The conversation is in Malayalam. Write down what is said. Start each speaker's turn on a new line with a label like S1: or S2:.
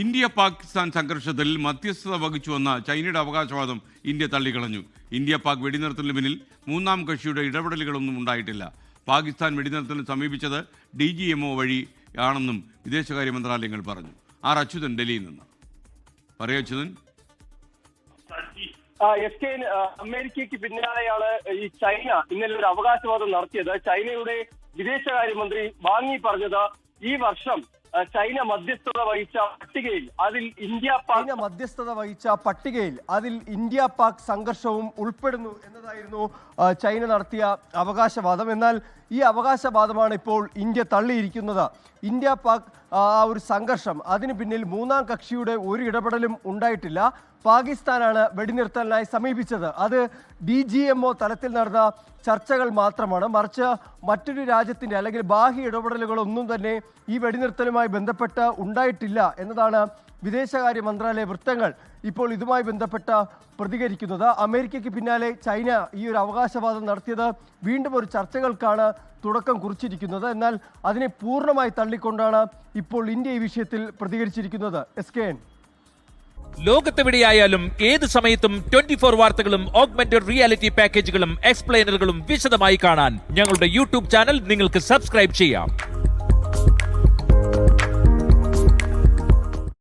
S1: ഇന്ത്യ പാകിസ്ഥാൻ സംഘർഷത്തിൽ മധ്യസ്ഥത വഹിച്ചുവെന്ന ചൈനയുടെ അവകാശവാദം ഇന്ത്യ തള്ളിക്കളഞ്ഞു. ഇന്ത്യ പാക് വെടിനിർത്തലിന് പിന്നിൽ മൂന്നാം കക്ഷിയുടെ ഇടപെടലുകളൊന്നും ഉണ്ടായിട്ടില്ല. പാകിസ്ഥാൻ വെടിനിർത്തലിന് സമീപിച്ചത് DGMO വഴിയാണെന്നും വിദേശകാര്യ മന്ത്രാലയങ്ങൾ പറഞ്ഞു. അച്യുതൻ ഡൽഹിയിൽ നിന്ന് പറയൂ. അച്യുതൻ,
S2: അമേരിക്കയ്ക്ക് പിന്നാലെയാണ് ഈ ചൈന ഇന്നലെ ഒരു അവകാശവാദം നടത്തിയത്. ചൈനയുടെ വിദേശകാര്യമന്ത്രി വാങ് യി പറഞ്ഞത് ഈ വർഷം ചൈന മധ്യസ്ഥത വഹിച്ച പട്ടികയിൽ അതിൽ ഇന്ത്യ പാക് സംഘർഷവും ഉൾപ്പെടുന്നു എന്നതായിരുന്നു ചൈന നടത്തിയ അവകാശവാദം. എന്നാൽ ഈ അവകാശവാദമാണ് ഇപ്പോൾ ഇന്ത്യ തള്ളിയിരിക്കുന്നത്. ഇന്ത്യ പാക് ഒരു സംഘർഷം, അതിന് പിന്നിൽ മൂന്നാം കക്ഷിയുടെ ഒരു ഇടപെടലും ഉണ്ടായിട്ടില്ല. പാകിസ്ഥാനാണ് വെടിനിർത്തലിനായി സമീപിച്ചത്. അത് DGMO തലത്തിൽ നടന്ന ചർച്ചകൾ മാത്രമാണ്. മറിച്ച് മറ്റൊരു രാജ്യത്തിൻ്റെ അല്ലെങ്കിൽ ബാഹ്യ ഇടപെടലുകളൊന്നും തന്നെ ഈ വെടിനിർത്തലുമായി ബന്ധപ്പെട്ട് ഉണ്ടായിട്ടില്ല എന്നതാണ് വിദേശകാര്യ മന്ത്രാലയ വൃത്തങ്ങൾ ഇപ്പോൾ ഇതുമായി ബന്ധപ്പെട്ട് പ്രതികരിക്കുന്നത്. അമേരിക്കയ്ക്ക് പിന്നാലെ ചൈന ഈ ഒരു അവകാശവാദം നടത്തിയത് വീണ്ടും ഒരു ചർച്ചകൾക്കാണ് തുടക്കം കുറിച്ചിരിക്കുന്നത്. എന്നാൽ അതിനെ പൂർണ്ണമായി തള്ളിക്കൊണ്ടാണ് ഇപ്പോൾ ഇന്ത്യ ഈ വിഷയത്തിൽ പ്രതികരിച്ചിരിക്കുന്നത്. SKN.
S3: ലോകത്തെവിടെയായാലും ഏത് സമയത്തും 24 വാർത്തകളും ഓഗ്മെന്റഡ് റിയാലിറ്റി പാക്കേജുകളും എക്സ്പ്ലെയിനറുകളും വിശദമായി കാണാൻ ഞങ്ങളുടെ YouTube ചാനൽ നിങ്ങൾക്ക് സബ്സ്ക്രൈബ് ചെയ്യാം.